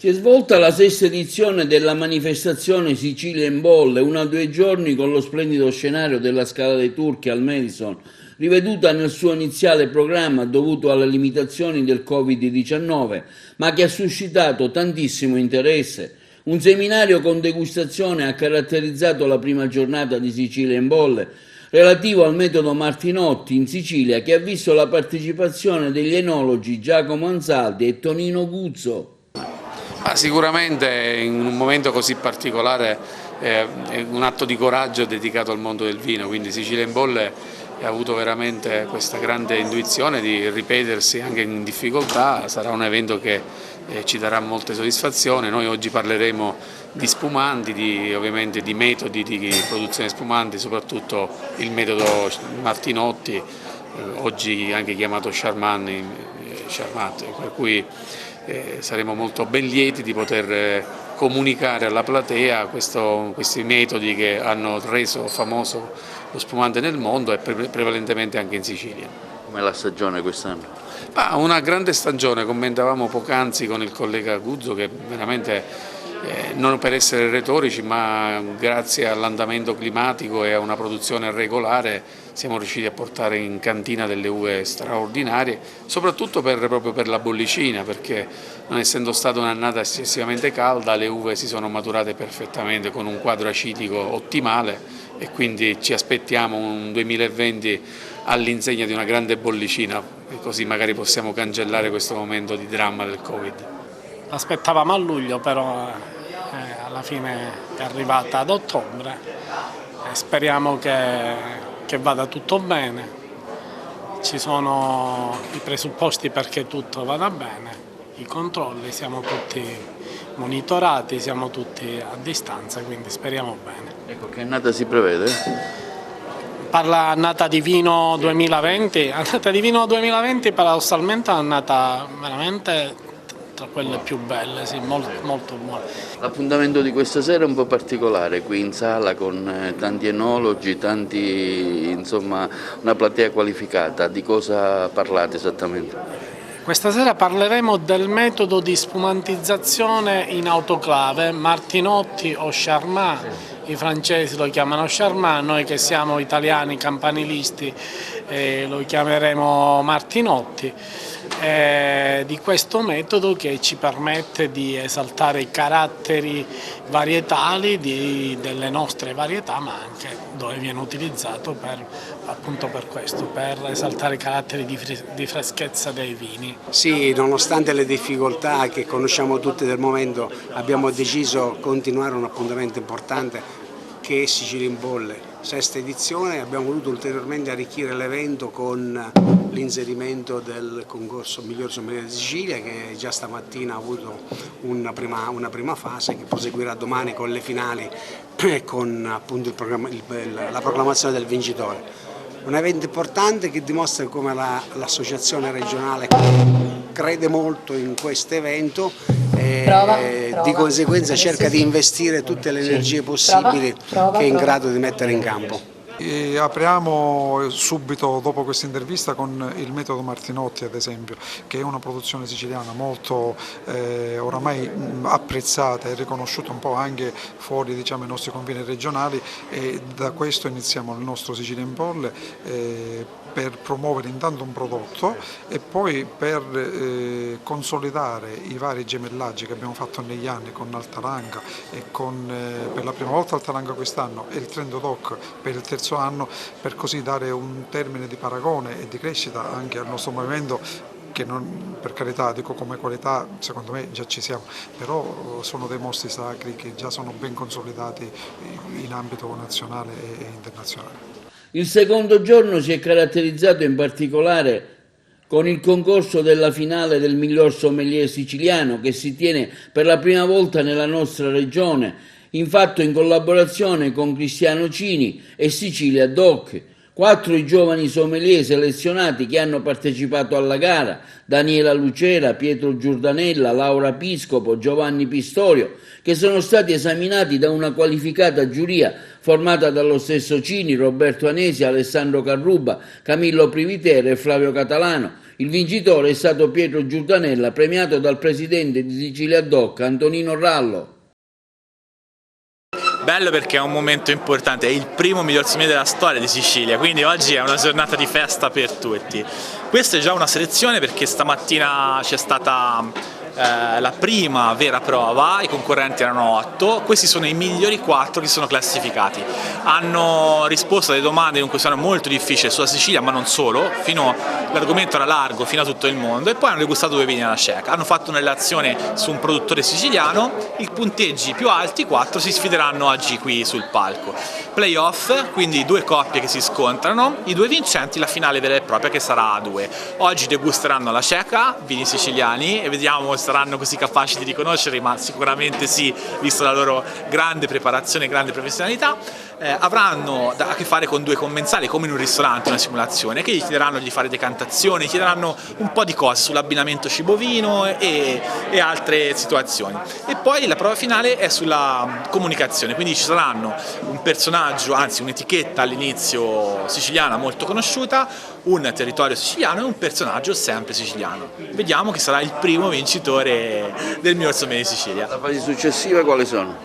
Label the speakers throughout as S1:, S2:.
S1: Si è svolta la sesta edizione della manifestazione Sicilia in bolle, 1 o 2 giorni con lo splendido scenario della Scala dei Turchi al Madison, riveduta nel suo iniziale programma dovuto alle limitazioni del Covid-19, ma che ha suscitato tantissimo interesse. Un seminario con degustazione ha caratterizzato la prima giornata di Sicilia in bolle, relativo al metodo Martinotti in Sicilia, che ha visto la partecipazione degli enologi Giacomo Ansaldi e Tonino Guzzo.
S2: Sicuramente in un momento così particolare è un atto di coraggio dedicato al mondo del vino, quindi Sicilia in bolle ha avuto veramente questa grande intuizione di ripetersi anche in difficoltà. Sarà un evento che ci darà molte soddisfazioni. Noi oggi parleremo di spumanti, ovviamente di metodi di produzione spumanti, soprattutto il metodo Martinotti, oggi anche chiamato Charmat, per cui saremo molto ben lieti di poter comunicare alla platea questi metodi che hanno reso famoso lo spumante nel mondo e prevalentemente anche in Sicilia.
S1: Come la stagione quest'anno?
S2: Una grande stagione, commentavamo poc'anzi con il collega Guzzo che veramente non per essere retorici, ma grazie all'andamento climatico e a una produzione regolare siamo riusciti a portare in cantina delle uve straordinarie, soprattutto proprio per la bollicina, perché non essendo stata un'annata eccessivamente calda le uve si sono maturate perfettamente con un quadro acidico ottimale e quindi ci aspettiamo un 2020 all'insegna di una grande bollicina e così magari possiamo cancellare questo momento di dramma del Covid.
S3: Aspettavamo a luglio, però alla fine è arrivata ad ottobre e speriamo che vada tutto bene. Ci sono i presupposti perché tutto vada bene, i controlli, siamo tutti monitorati, siamo tutti a distanza, quindi speriamo bene.
S1: Ecco, che annata si prevede?
S3: Parla annata di vino 2020, annata di vino 2020 paradossalmente è annata veramente tra quelle più belle, sì, molto buone.
S1: L'appuntamento di questa sera è un po' particolare, qui in sala con tanti enologi, insomma una platea qualificata. Di cosa parlate esattamente?
S3: Questa sera parleremo del metodo di spumantizzazione in autoclave, Martinotti o Charmat, i francesi lo chiamano Charmat, noi che siamo italiani campanilisti lo chiameremo Martinotti. Di questo metodo che ci permette di esaltare i caratteri varietali delle nostre varietà, ma anche dove viene utilizzato appunto per questo, per esaltare i caratteri di freschezza dei vini.
S4: Sì, nonostante le difficoltà che conosciamo tutti del momento, abbiamo deciso di continuare un appuntamento importante che è Sicilia in bolle, sesta edizione. Abbiamo voluto ulteriormente arricchire l'evento con l'inserimento del concorso Miglior Sommelier di Sicilia, che già stamattina ha avuto una prima fase che proseguirà domani con le finali e con appunto la proclamazione del vincitore. Un evento importante che dimostra come l'associazione regionale crede molto in questo evento e di conseguenza cerca di investire tutte le energie possibili che è in grado di mettere in campo.
S5: Apriamo subito dopo questa intervista con il metodo Martinotti, ad esempio, che è una produzione siciliana molto oramai apprezzata e riconosciuta un po' anche fuori, diciamo, i nostri confini regionali, e da questo iniziamo il nostro Sicilia in bolle per promuovere intanto un prodotto e poi per consolidare i vari gemellaggi che abbiamo fatto negli anni con Altalanga e per la prima volta Altalanga quest'anno e il Trento Doc per il terzo anno, per così dare un termine di paragone e di crescita anche al nostro movimento, che non, per carità, dico come qualità, secondo me già ci siamo, però sono dei mostri sacri che già sono ben consolidati in ambito nazionale e internazionale.
S1: Il secondo giorno si è caratterizzato in particolare con il concorso della finale del miglior sommelier siciliano che si tiene per la prima volta nella nostra regione, infatti in collaborazione con Cristiano Cini e Sicilia Doc. 4 i giovani sommelier selezionati che hanno partecipato alla gara: Daniela Lucera, Pietro Giordanella, Laura Piscopo, Giovanni Pistorio, che sono stati esaminati da una qualificata giuria formata dallo stesso Cini, Roberto Anesi, Alessandro Carruba, Camillo Privitera e Flavio Catalano. Il vincitore è stato Pietro Giurdanella, premiato dal presidente di Sicilia Doc, Antonino Rallo.
S6: Bello perché è un momento importante, è il primo miglior sommelier della storia di Sicilia, quindi oggi è una giornata di festa per tutti. Questa è già una selezione perché stamattina c'è stata la prima vera prova, i concorrenti erano 8, questi sono i migliori 4 che sono classificati. Hanno risposto a delle domande in un questionario molto difficile sulla Sicilia, ma non solo, l'argomento era largo fino a tutto il mondo, e poi hanno degustato 2 vini alla cieca. Hanno fatto una relazione su un produttore siciliano, i punteggi più alti, 4, si sfideranno oggi qui sul palco. Playoff, quindi 2 coppie che si scontrano, i 2 vincenti, la finale vera e propria che sarà a 2. Oggi degusteranno alla cieca, vini siciliani, e vediamo se saranno così capaci di riconoscerli, ma sicuramente sì, visto la loro grande preparazione e grande professionalità. Avranno a che fare con 2 commensali, come in un ristorante, una simulazione, che gli chiederanno di fare decantazioni, gli chiederanno un po' di cose sull'abbinamento cibo-vino e altre situazioni. E poi la prova finale è sulla comunicazione, quindi ci saranno un personaggio, anzi un'etichetta all'inizio siciliana molto conosciuta, un territorio siciliano e un personaggio sempre siciliano. Vediamo chi sarà il primo vincitore del miglior sommelier di Sicilia.
S1: Le fasi successive quali sono?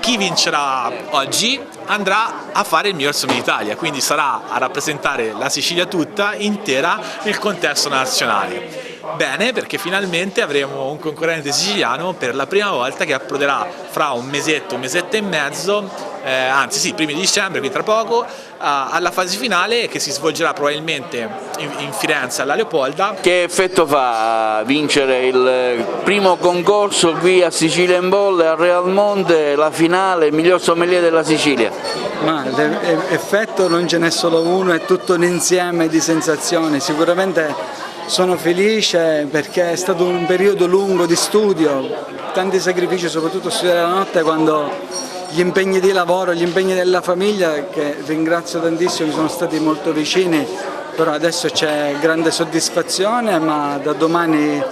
S6: Chi vincerà oggi andrà a fare il miglior sommelier d'Italia, quindi sarà a rappresentare la Sicilia tutta intera nel contesto nazionale. Bene, perché finalmente avremo un concorrente siciliano per la prima volta che approderà fra un mesetto e mezzo, anzi sì, primi di dicembre, quindi tra poco, alla fase finale che si svolgerà probabilmente in Firenze alla Leopolda.
S1: Che effetto fa vincere il primo concorso qui a Sicilia in Bolle, a Real Monte, la finale, il miglior sommelier della Sicilia?
S7: Ma l'effetto non ce n'è solo uno, è tutto un insieme di sensazioni. Sicuramente sono felice perché è stato un periodo lungo di studio, tanti sacrifici, soprattutto studiare la notte quando gli impegni di lavoro, gli impegni della famiglia, che ringrazio tantissimo, mi sono stati molto vicini, però adesso c'è grande soddisfazione, ma da domani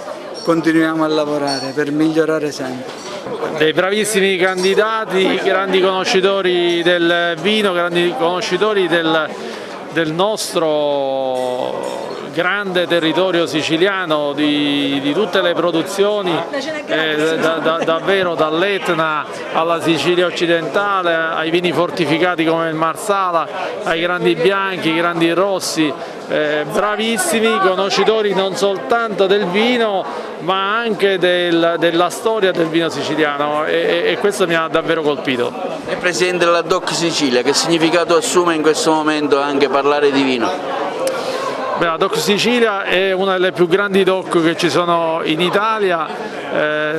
S7: continuiamo a lavorare per migliorare sempre.
S3: Dei bravissimi candidati, grandi conoscitori del vino, grandi conoscitori del nostro grande territorio siciliano, di tutte le produzioni, davvero dall'Etna alla Sicilia occidentale, ai vini fortificati come il Marsala, ai grandi bianchi, ai grandi rossi, bravissimi conoscitori non soltanto del vino ma anche della storia del vino siciliano, e questo mi ha davvero colpito.
S1: È presidente della DOC Sicilia, che significato assume in questo momento anche parlare di vino?
S3: Beh, la DOC Sicilia è una delle più grandi DOC che ci sono in Italia,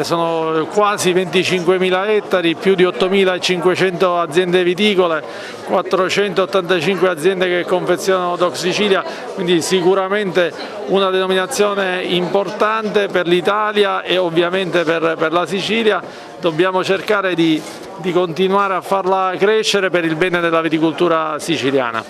S3: sono quasi 25.000 ettari, più di 8.500 aziende viticole, 485 aziende che confezionano DOC Sicilia, quindi sicuramente una denominazione importante per l'Italia e ovviamente per la Sicilia. Dobbiamo cercare di continuare a farla crescere per il bene della viticoltura siciliana.